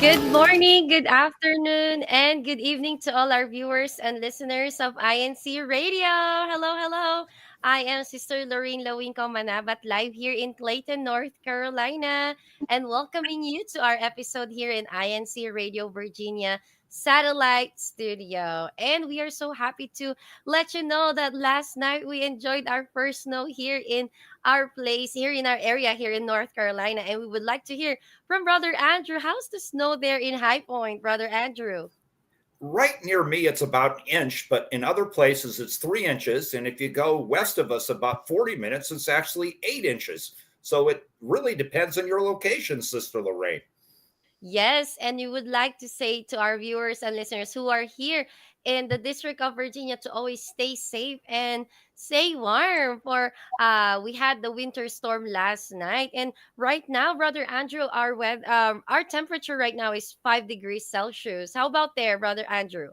Good morning, good afternoon, and good evening to all our viewers and listeners of INC Radio. Hello, hello. I am Sister Lorraine Lowinco Manabat live here in Clayton, North Carolina, and welcoming you to our episode here in INC Radio Virginia Satellite Studio. And we are so happy to let you know that last night we enjoyed our first snow here in our place, here in our area, here in North Carolina, and we would like to hear from Brother Andrew. How's the snow there in High Point, Brother Andrew? Right near me, it's about an inch, but in other places, it's 3 inches. And if you go west of us about 40 minutes, it's actually 8 inches. So it really depends on your location, Sister Lorraine. Yes, and you would like to say to our viewers and listeners who are here in the District of Virginia to always stay safe and stay warm. For we had the winter storm last night, and right now, Brother Andrew, our temperature right now is 5 degrees Celsius. How about there, Brother Andrew?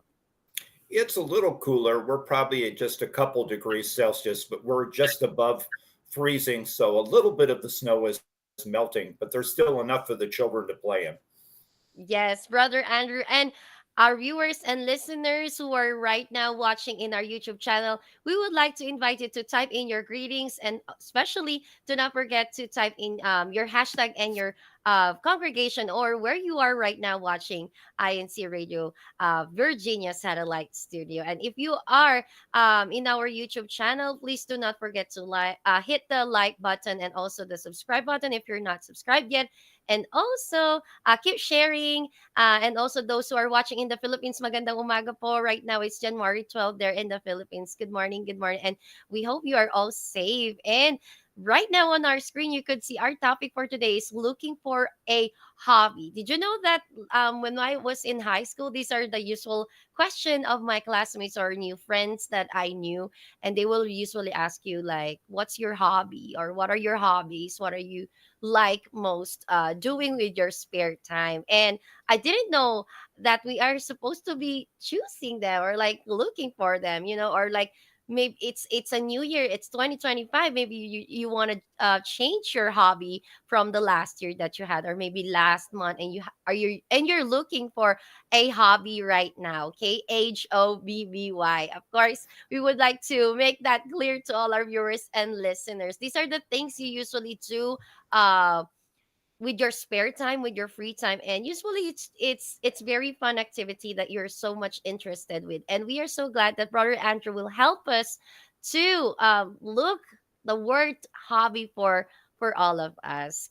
It's a little cooler. We're probably at just a couple degrees Celsius, but we're just above freezing. So a little bit of the snow is melting, but there's still enough for the children to play in. Yes, Brother Andrew. And our viewers and listeners who are right now watching in our YouTube channel, we would like to invite you to type in your greetings, and especially do not forget to type in your hashtag and your congregation or where you are right now watching INC Radio Virginia Satellite Studio. And if you are in our YouTube channel, please do not forget to hit the like button and also the subscribe button if you're not subscribed yet. And also, keep sharing. And also those who are watching in the Philippines, magandang umaga po. Right now it's January 12th there in the Philippines. Good morning, good morning. And we hope you are all safe. And right now on our screen, you could see our topic for today is looking for a hobby. Did you know that when I was in high school, these are the usual question of my classmates or new friends that I knew. And they will usually ask you like, what's your hobby? Or what are your hobbies? What are you like most doing with your spare time? And I didn't know that we are supposed to be choosing them or like looking for them, or like maybe it's a new year, it's 2025, maybe you want to change your hobby from the last year that you had, or maybe last month, and you're looking for a hobby right now. Okay, HOBBY, of course we would like to make that clear to all our viewers and listeners. These are the things you usually do uh with your spare time, with your free time, and usually it's very fun activity that you're so much interested with. And we are so glad that Brother Andrew will help us to look the word hobby for all of us.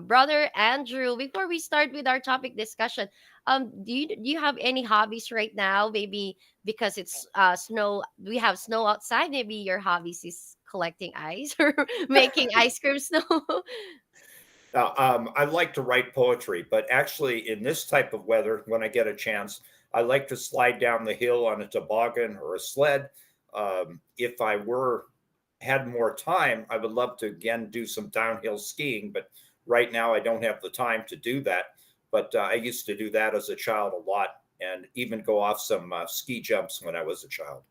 Brother Andrew, before we start with our topic discussion, do you have any hobbies right now? Maybe because it's snow, we have snow outside. Maybe your hobbies is collecting ice or making ice cream snow. I like to write poetry, but actually, in this type of weather, when I get a chance, I like to slide down the hill on a toboggan or a sled. If I were had more time, I would love to again do some downhill skiing, but right now I don't have the time to do that. But I used to do that as a child a lot, and even go off some ski jumps when I was a child.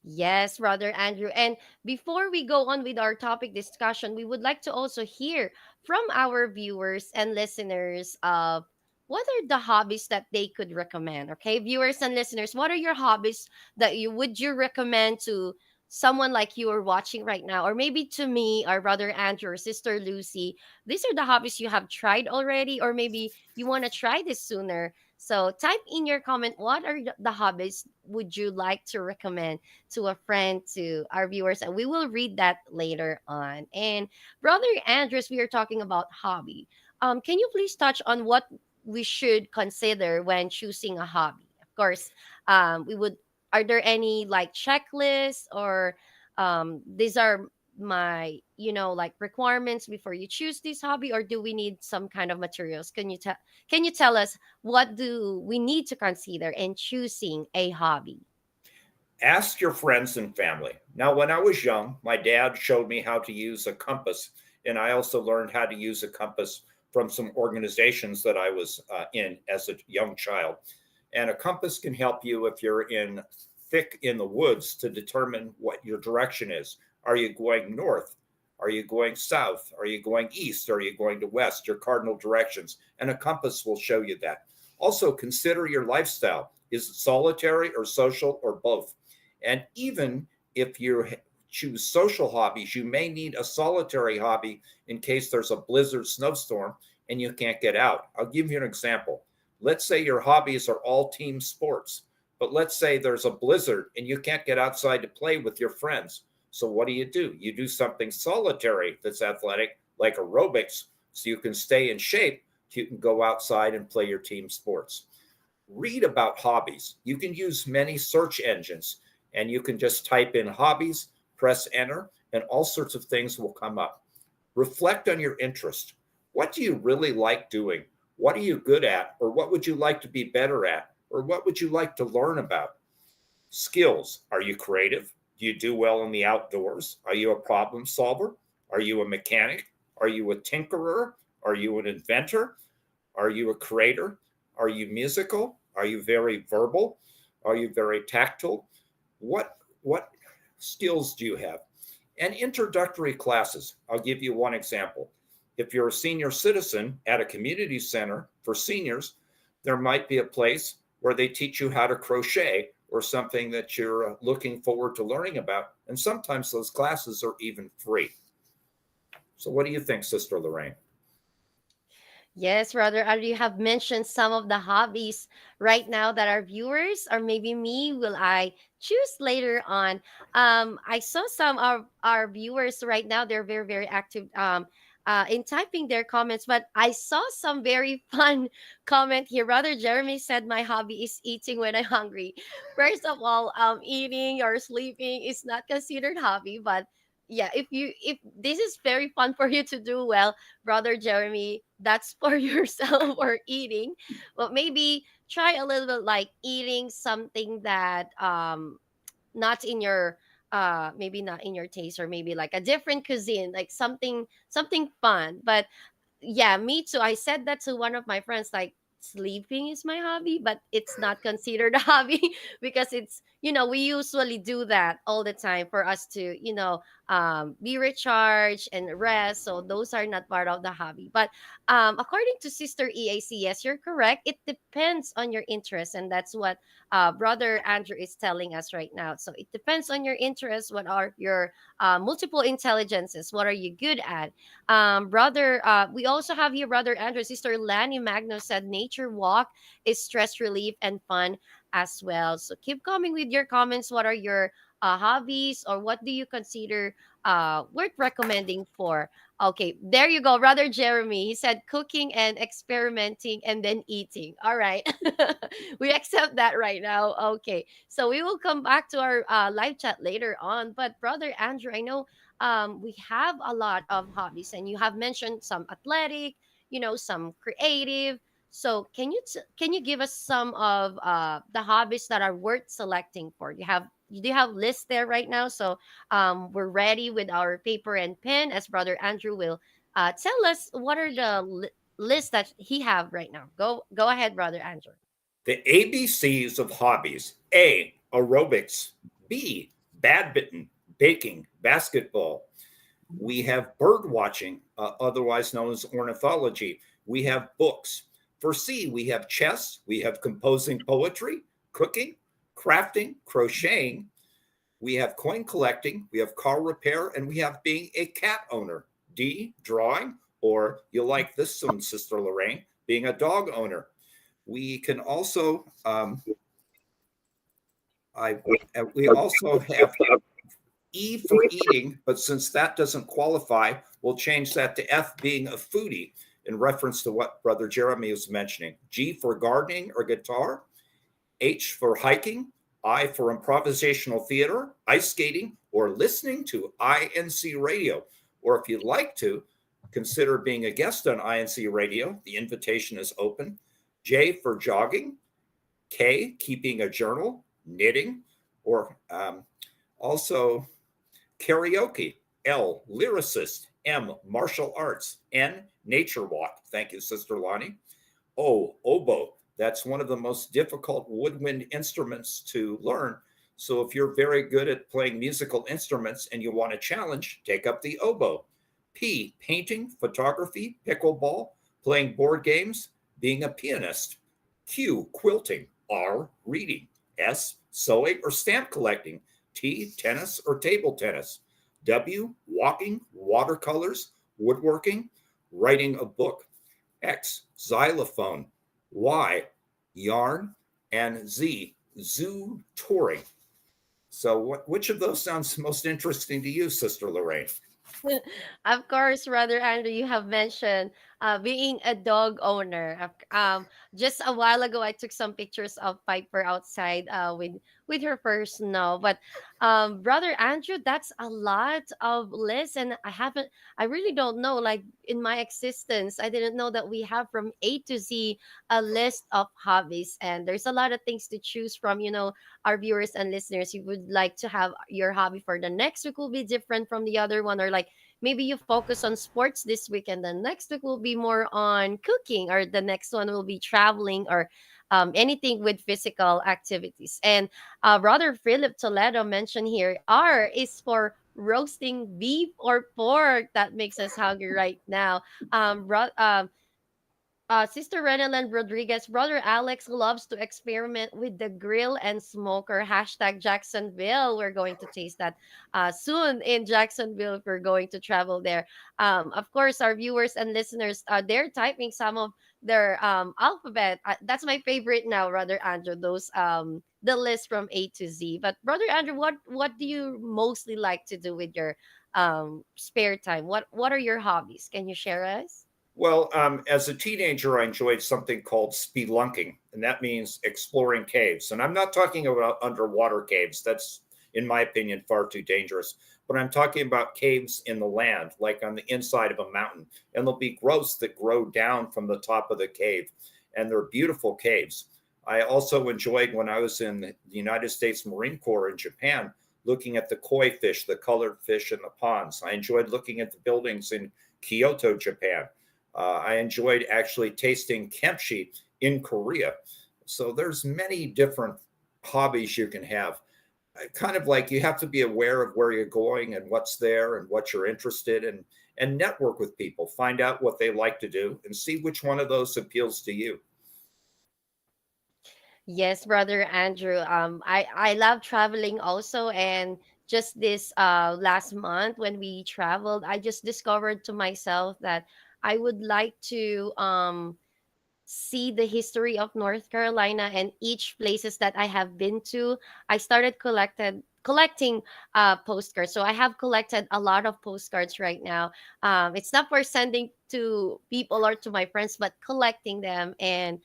Yes, Brother Andrew. And before we go on with our topic discussion, we would like to also hear from our viewers and listeners of what are the hobbies that they could recommend. Okay, viewers and listeners, what are your hobbies that you recommend to someone like you are watching right now, or maybe to me, or Brother Andrew, or Sister Lucy? These are the hobbies you have tried already, or maybe you want to try this sooner. So type in your comment, what are the hobbies would you like to recommend to a friend, to our viewers, and we will read that later on. And Brother Andres, we are talking about hobby. Can you please touch on what we should consider when choosing a hobby? Of course, we would. Are there any like checklists, or these are my like requirements before you choose this hobby, or do we need some kind of materials? Can you tell us what do we need to consider in choosing a hobby? Ask your friends and family. Now, when I was young, my dad showed me how to use a compass, and I also learned how to use a compass from some organizations that I was in as a young child. And a compass can help you if you're in thick in the woods to determine what your direction is. Are you going north? Are you going south? Are you going east? Are you going to west? Your cardinal directions. And a compass will show you that. Also, consider your lifestyle. Is it solitary or social or both? And even if you choose social hobbies, you may need a solitary hobby in case there's a blizzard snowstorm and you can't get out. I'll give you an example. Let's say your hobbies are all team sports, but let's say there's a blizzard and you can't get outside to play with your friends. So what do? You do something solitary that's athletic, like aerobics, so you can stay in shape, so you can go outside and play your team sports. Read about hobbies. You can use many search engines and you can just type in hobbies, press enter, and all sorts of things will come up. Reflect on your interest. What do you really like doing? What are you good at? Or what would you like to be better at? Or what would you like to learn about? Skills. Are you creative? Do you do well in the outdoors? Are you a problem solver? Are you a mechanic? Are you a tinkerer? Are you an inventor? Are you a creator? Are you musical? Are you very verbal? Are you very tactile? What skills do you have? And introductory classes. I'll give you one example. If you're a senior citizen at a community center for seniors, there might be a place where they teach you how to crochet or something that you're looking forward to learning about. And sometimes those classes are even free. So what do you think, Sister Lorraine? Yes, rather, you have mentioned some of the hobbies right now that our viewers, or maybe me, will I choose later on. I saw some of our viewers right now; they're very, very active in typing their comments. But I saw some very fun comment here. Brother Jeremy said, "My hobby is eating when I'm hungry." First of all, eating or sleeping is not considered hobby, but yeah, if this is very fun for you to do, well, brother Jeremy, that's for yourself or eating. But maybe try a little bit like eating something that not in your maybe not in your taste, or maybe like a different cuisine, like something fun. But yeah, me too. I said that to one of my friends, like sleeping is my hobby, but it's not considered a hobby because it's, we usually do that all the time for us to, be recharged and rest. So those are not part of the hobby. But according to Sister EAC, yes, you're correct. It depends on your interest. And that's what Brother Andrew is telling us right now. So it depends on your interest. What are your multiple intelligences? What are you good at? We also have here Brother Andrew. Sister Lanny Magno said nature walk is stress relief and fun as well. So keep coming with your comments. What are your hobbies, or what do you consider worth recommending for? Okay, there you go, Brother Jeremy. He said cooking and experimenting and then eating. All right. We accept that right now. Okay. So we will come back to our live chat later on. But Brother Andrew, I know we have a lot of hobbies, and you have mentioned some athletic, some creative. So can you give us some of the hobbies that are worth selecting for? You do have lists there right now, so we're ready with our paper and pen, as Brother Andrew will tell us what are the lists that he have right now. Go ahead, Brother Andrew. The ABCs of hobbies. A, aerobics. B, badminton, baking, basketball. We have bird watching, otherwise known as ornithology. We have books. For C, we have chess. We have composing poetry, cooking, crafting, crocheting. We have coin collecting. We have car repair. And we have being a cat owner. D, drawing. Or you like this one, Sister Lorraine, being a dog owner. We can also, we also have E for eating, but since that doesn't qualify, we'll change that to F, being a foodie, in reference to what Brother Jeremy was mentioning. G for gardening or guitar. H for hiking. I for improvisational theater, ice skating, or listening to INC radio. Or if you'd like to, consider being a guest on INC radio. The invitation is open. J for jogging. K, keeping a journal, knitting, or also karaoke. L, lyricist. M, martial arts. N, nature walk. Thank you, Sister Lonnie. O, oboe. That's one of the most difficult woodwind instruments to learn. So if you're very good at playing musical instruments and you want a challenge, take up the oboe. P, painting, photography, pickleball, playing board games, being a pianist. Q, quilting. R, reading. S, sewing or stamp collecting. T, tennis or table tennis. W, walking, watercolors, woodworking, writing a book. X, xylophone. Y, yarn. And Z, zoo touring. So, which of those sounds most interesting to you, Sister Lorraine? Of course, Brother Andrew, you have mentioned being a dog owner. Just a while ago, I took some pictures of Piper outside with her first snow. But Brother Andrew, that's a lot of lists, and I really don't know. Like in my existence, I didn't know that we have from A to Z a list of hobbies, and there's a lot of things to choose from. Our viewers and listeners, you would like to have your hobby for the next week will be different from the other one, or like maybe you focus on sports this week and the next week will be more on cooking, or the next one will be traveling, or anything with physical activities. And Brother Philip Toledo mentioned here, R is for roasting beef or pork. That makes us hungry right now. Sister Reneland Rodriguez, Brother Alex loves to experiment with the grill and smoker. Hashtag Jacksonville. We're going to taste that soon in Jacksonville if we're going to travel there. Of course, our viewers and listeners, they're typing some of their alphabet. That's my favorite now, Brother Andrew. Those the list from A to Z. But Brother Andrew, what do you mostly like to do with your spare time? What are your hobbies? Can you share us? Well, as a teenager, I enjoyed something called spelunking, and that means exploring caves. And I'm not talking about underwater caves. That's, in my opinion, far too dangerous. But I'm talking about caves in the land, like on the inside of a mountain. And there'll be growths that grow down from the top of the cave, and they're beautiful caves. I also enjoyed when I was in the United States Marine Corps in Japan, looking at the koi fish, the colored fish in the ponds. I enjoyed looking at the buildings in Kyoto, Japan. I enjoyed actually tasting kimchi in Korea. So there's many different hobbies you can have. Kind of like you have to be aware of where you're going and what's there and what you're interested in, and network with people. Find out what they like to do and see which one of those appeals to you. Yes, brother Andrew. I love traveling also, and just this last month when we traveled, I just discovered to myself that I would like to see the history of North Carolina and each places that I have been to. I started collecting postcards. So I have collected a lot of postcards right now. It's not for sending to people or to my friends, but collecting them. And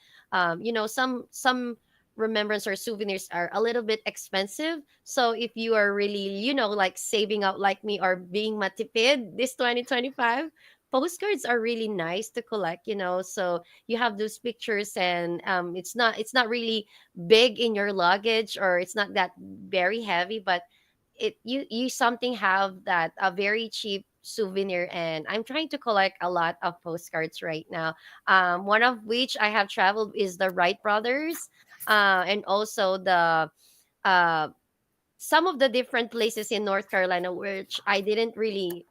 some remembrance or souvenirs are a little bit expensive. So if you are really, like saving up like me or being matipid this 2025, postcards are really nice to collect. So you have those pictures, and it's not really big in your luggage, or it's not that very heavy, but you something have that a very cheap souvenir. And I'm trying to collect a lot of postcards right now. One of which I have traveled is the Wright brothers, and also the uh some of the different places in North Carolina, which I didn't really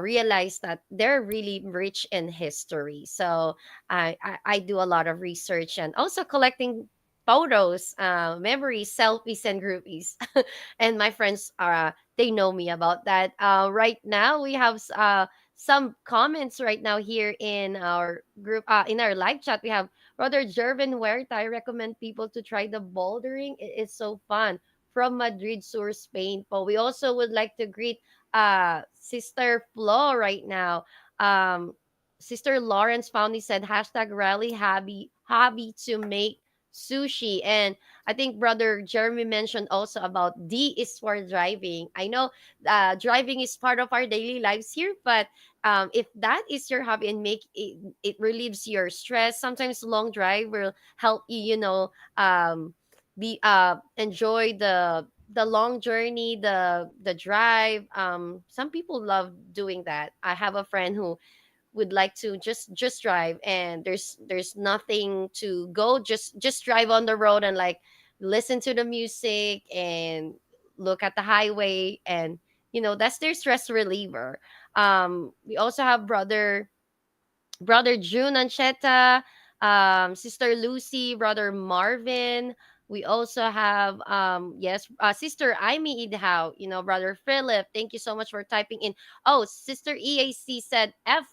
realize that they're really rich in history. So I do a lot of research and also collecting photos, memories, selfies, and groupies. And my friends are they know me about that. Right now we have some comments right now here in our group, in our live chat. We have Brother Jervin Huerta. I recommend people to try the bouldering. It is so fun. From Madrid Sur, Spain. But we also would like to greet Sister Flo right now. Um, Sister Lawrence Foundy said hashtag rally hobby to make sushi. And I think Brother Jeremy mentioned also about D is for driving. I know driving is part of our daily lives here, but if that is your hobby and make it relieves your stress, sometimes long drive will help you, be enjoy the long journey, the drive. Some people love doing that. I have a friend who would like to just drive, and there's nothing to go, just drive on the road and like listen to the music and look at the highway, and that's their stress reliever. We also have brother June Ancheta, sister Lucy, brother Marvin. We also have yes, sister Amy Idhao, brother Philip. Thank you so much for typing in. Oh, sister EAC said F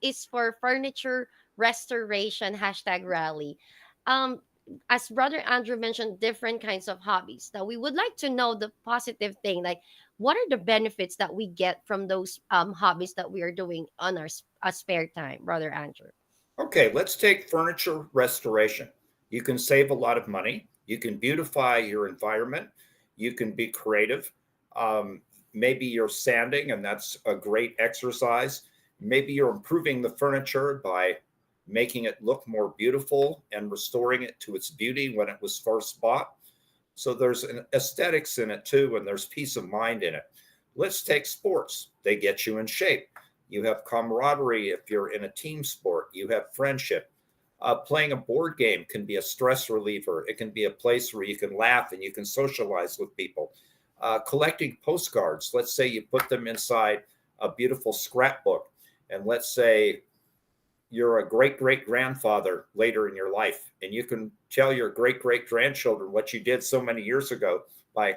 is for furniture restoration #rally. Um as brother Andrew mentioned, different kinds of hobbies. Now we would like to know the positive thing, like what are the benefits that we get from those hobbies that we are doing on our spare time, brother Andrew? Okay, let's take furniture restoration. You can save a lot of money. You can beautify your environment. You can be creative. Um, Maybe you're sanding, and that's a great exercise. Maybe you're improving the furniture by making it look more beautiful and restoring it to its beauty when it was first bought. So there's an aesthetics in it too, and there's peace of mind in it. Let's take sports. They get you in shape. You have camaraderie if you're in a team sport. You have friendship. Playing a board game can be a stress reliever. It can be a place where you can laugh and you can socialize with people. Collecting postcards. Let's say you put them inside a beautiful scrapbook, and let's say you're a great great grandfather later in your life, and you can tell your great great grandchildren what you did so many years ago by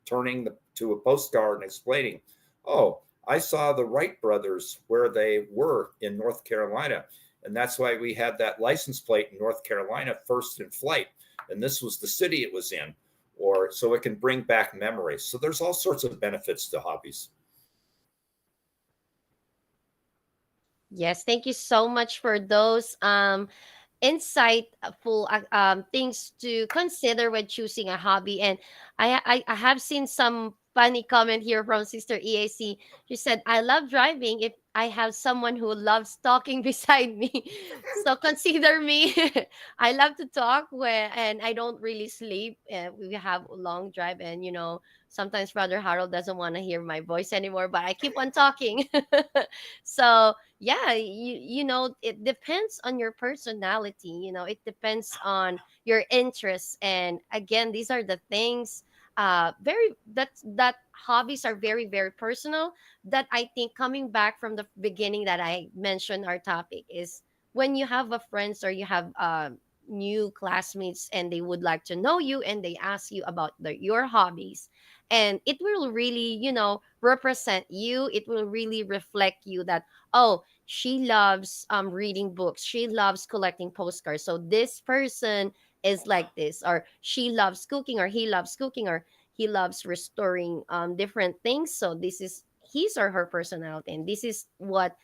turning to a postcard and explaining, oh, I saw the Wright brothers where they were in North Carolina, and that's why we had that license plate in North Carolina, first in flight, and this was the city it was in. Or so it can bring back memories. So there's all sorts of benefits to hobbies. Yes, thank you so much for those insightful things to consider when choosing a hobby. And I have seen some funny comment here from sister EAC. She said, I love driving if I have someone who loves talking beside me. So consider me. I love to talk and I don't really sleep. We have a long drive, and sometimes brother Harold doesn't want to hear my voice anymore, but I keep on talking. So yeah, it depends on your personality. It depends on your interests, and again, these are the things very that hobbies are very very personal. That I think, coming back from the beginning that I mentioned, our topic is when you have a friends or you have new classmates and they would like to know you and they ask you about your hobbies, and it will really represent you. It will really reflect you that, oh, she loves reading books, she loves collecting postcards, so this person is like this, or she loves cooking, or he loves cooking, or he loves restoring different things, so this is his or her personality, and this is what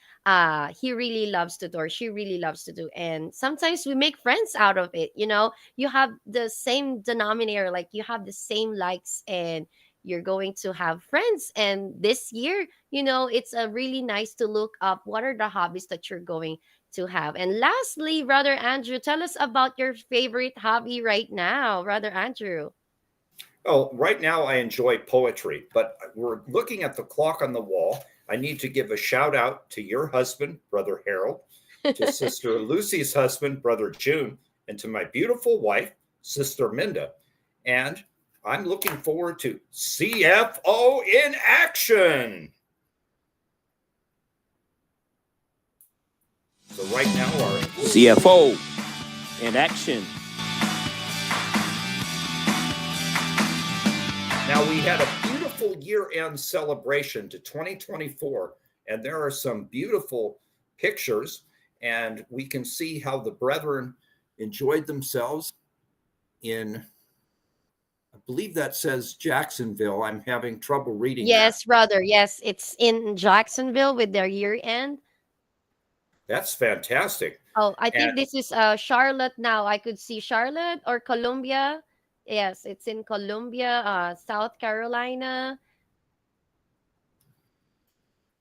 he really loves to do, or she really loves to do. And sometimes we make friends out of it. You have the same denominator, like you have the same likes, and you're going to have friends. And this year, it's a really nice to look up what are the hobbies that you're going to have. And lastly, brother Andrew, tell us about your favorite hobby right now, brother Andrew. Oh, right now I enjoy poetry, but we're looking at the clock on the wall. I need to give a shout out to your husband, Brother Harold, to Sister Lucy's husband, Brother June, and to my beautiful wife, Sister Minda. And I'm looking forward to CFO in action. So, right now, our CFO in action. Now, we had a beautiful year end celebration to 2024, and there are some beautiful pictures, and we can see how the brethren enjoyed themselves in, I believe that says Jacksonville. I'm having trouble reading that. Yes, brother. Yes, it's in Jacksonville with their year end. That's fantastic. Oh, I And think this is Charlotte now. I could see Charlotte or Columbia. Yes, it's in Columbia, South Carolina.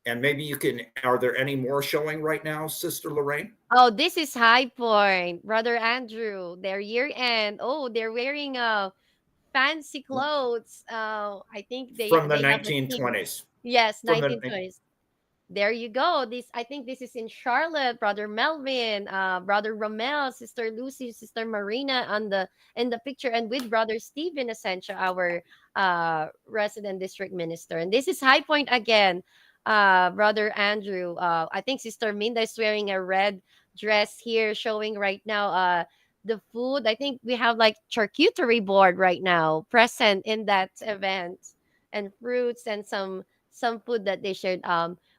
maybe you can, are there any more showing right now, Sister Lorraine? Oh, this is High Point, brother Andrew. Their year end. Oh, they're wearing fancy clothes. I think they From the they have a theme. 1920s. Yes, From the 1920s. There you go. This, I think this is in Charlotte. Brother Melvin, Brother Romel, Sister Lucy, Sister Marina on the in the picture, and with Brother Stephen Essentia, our resident district minister. And this is High Point again. Brother Andrew. I think Sister Minda is wearing a red dress here, showing right now the food. I think we have like charcuterie board right now present in that event, and fruits and some food that they shared.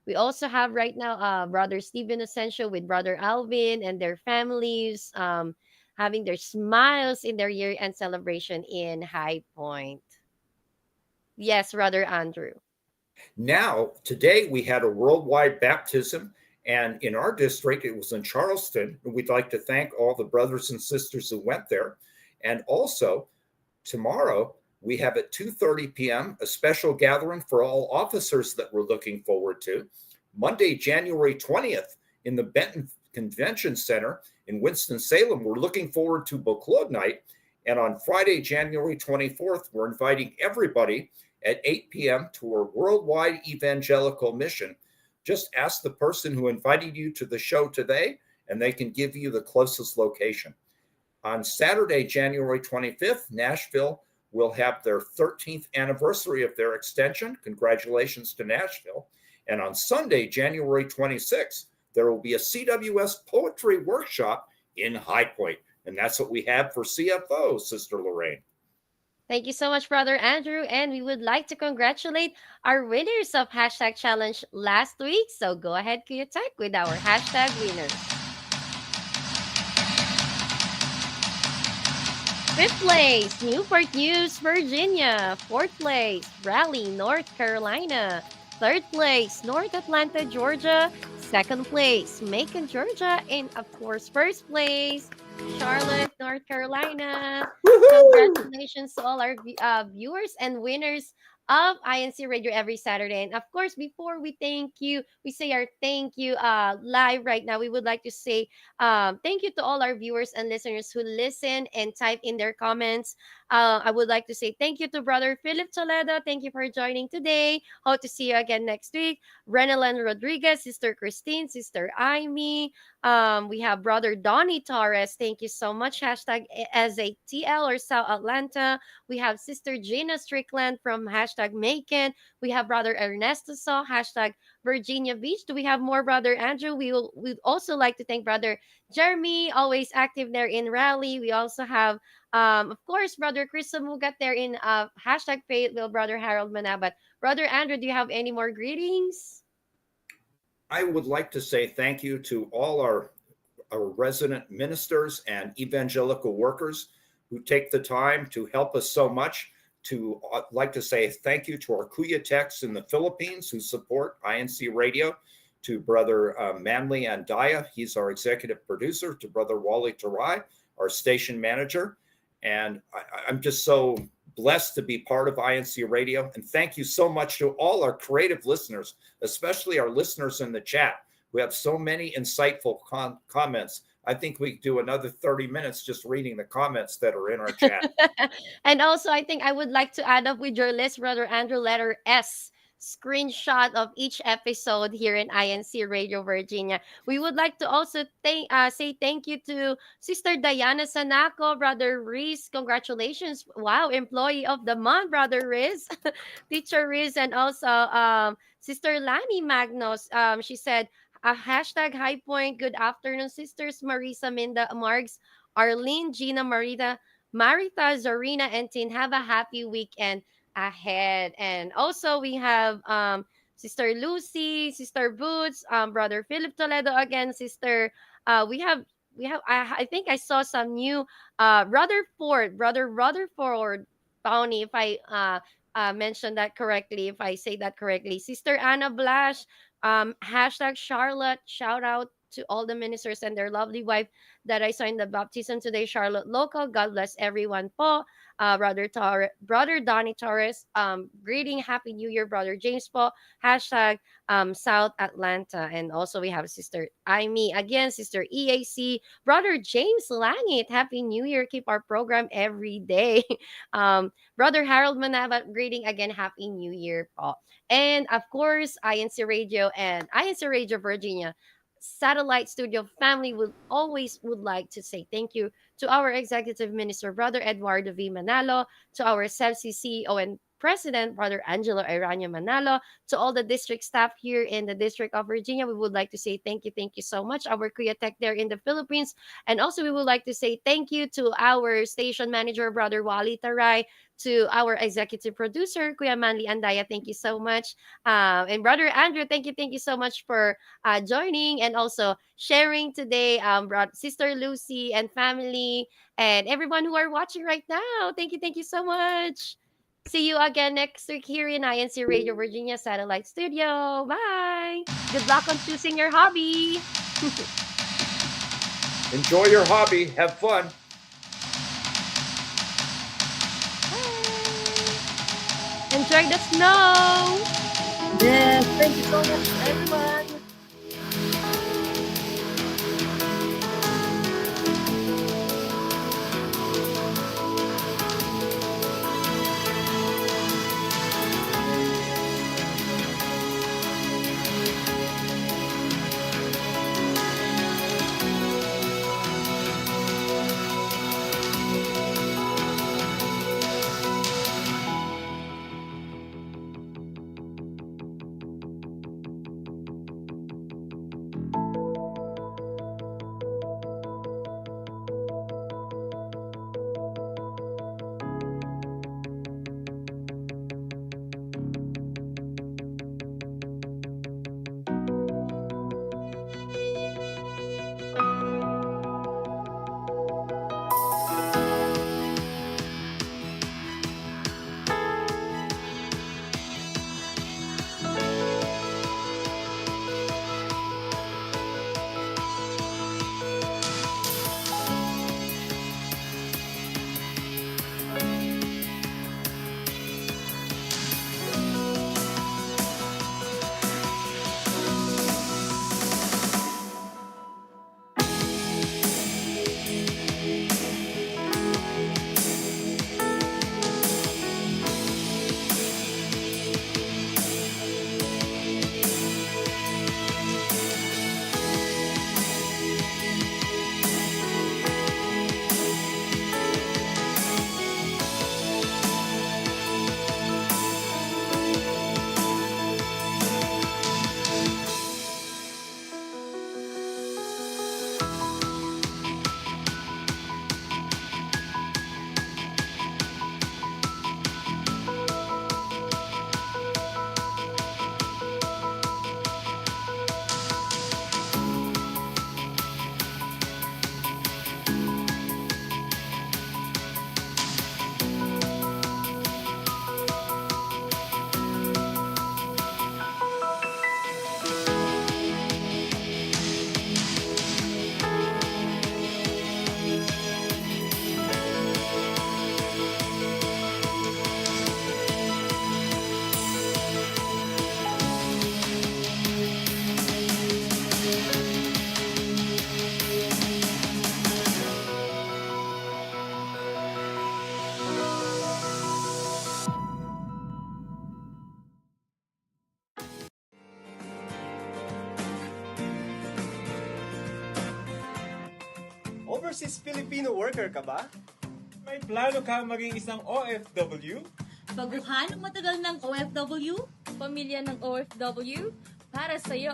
We also have right now Brother Stephen Essential with Brother Alvin and their families having their smiles in their year end celebration in High Point. Yes, Brother Andrew. Now, today we had a worldwide baptism, and in our district, it was in Charleston. We'd like to thank all the brothers and sisters who went there. And also, tomorrow we have at 2:30 p.m. a special gathering for all officers that we're looking forward to. Monday, January 20th, in the Benton Convention Center in Winston-Salem, we're looking forward to Book Club Night. And on Friday, January 24th, we're inviting everybody at 8 p.m. to our worldwide evangelical mission. Just ask the person who invited you to the show today, and they can give you the closest location. On Saturday, January 25th, Nashville will have their 13th anniversary of their extension. Congratulations to Nashville. And on Sunday, January 26th, there will be a CWS poetry workshop in High Point. And that's what we have for CFO, Sister Lorraine. Thank you so much, Brother Andrew. And we would like to congratulate our winners of Hashtag Challenge last week. So go ahead, Kuya Tech, with our hashtag winners. Fifth place, Newport News, Virginia. Fourth place, Raleigh, North Carolina. Third place, North Atlanta, Georgia. Second place, Macon, Georgia. And of course, first place, Charlotte, North Carolina. Woohoo! Congratulations to all our viewers and winners of INC Radio every Saturday. And of course, before we thank you, we say our thank you live right now. We would like to say thank you to all our viewers and listeners who listen and type in their comments. I would like to say thank you to Brother Philip Toledo. Thank you for joining today. Hope to see you again next week. Renelan Rodriguez, Sister Christine, Sister Amy. We have Brother Donnie Torres. Thank you so much. Hashtag SATL or South Atlanta. We have Sister Gina Strickland from hashtag Macon. We have Brother Ernesto Saw, hashtag Virginia Beach. Do we have more, Brother Andrew? We'd also like to thank Brother Jeremy, always active there in Raleigh. We also have, of course, Brother Chris Samugat there in hashtag Fayetteville, Brother Harold Manabat. Brother Andrew, do you have any more greetings? I would like to say thank you to all our resident ministers and evangelical workers who take the time to help us so much. To like to say thank you to our Kuya techs in the Philippines who support INC Radio, to Brother Manley Andaya, he's our executive producer, to Brother Wally Tarai, our station manager. And I'm just so blessed to be part of INC Radio. And thank you so much to all our creative listeners, especially our listeners in the chat. We have so many insightful comments. I think we could do another 30 minutes just reading the comments that are in our chat. And also, I think I would like to add up with your list, Brother Andrew, letter S. Screenshot of each episode here in INC Radio Virginia. We would like to also say thank you to Sister Diana Sanako, Brother Riz. Congratulations. Wow, Employee of the Month, Brother Riz. Teacher Riz, and also Sister Lani Magnos. She said, hashtag High Point. Good afternoon, sisters. Marisa Minda Margs, Arlene, Gina, Marita, Zarina, and Tin. Have a happy weekend ahead. And also we have Sister Lucy, Sister Boots, Brother Philip Toledo again, Sister. We have I think I saw some new Brother Rutherford Bounty, if I mentioned that correctly, if I say that correctly. Sister Anna Blash, hashtag Charlotte, shout out to all the ministers and their lovely wife that I saw in the baptism today, Charlotte Local. God bless everyone po. Brother Donnie Torres, greeting, Happy New Year, Brother James po. Hashtag South Atlanta. And also we have Sister Amy, again, Sister EAC, Brother James Langit, Happy New Year. Keep our program every day. Brother Harold Manava, greeting again, Happy New Year po. And of course, INC Radio and INC Radio Virginia Satellite Studio family would like to say thank you to our Executive Minister, Brother Eduardo V. Manalo, to our SEBC CEO and President, Brother Angelo Irania Manalo, to all the district staff here in the District of Virginia. We would like to say thank you so much. Our Kuya Tech there in the Philippines. And also, we would like to say thank you to our station manager, Brother Wally Taray, to our executive producer, Kuya Manly Andaya. Thank you so much. And Brother Andrew, thank you so much for joining and also sharing today. Sister Lucy and family and everyone who are watching right now. Thank you so much. See you again next week here in INC Radio Virginia Satellite Studio. Bye. Good luck on choosing your hobby. Enjoy your hobby. Have fun. Bye. Enjoy the snow. Yes, thank you so much, everyone. Overseas Filipino worker ka ba? May plano ka maging isang OFW? Baguhan o matagal ng OFW? Pamilya ng OFW? Para sa'yo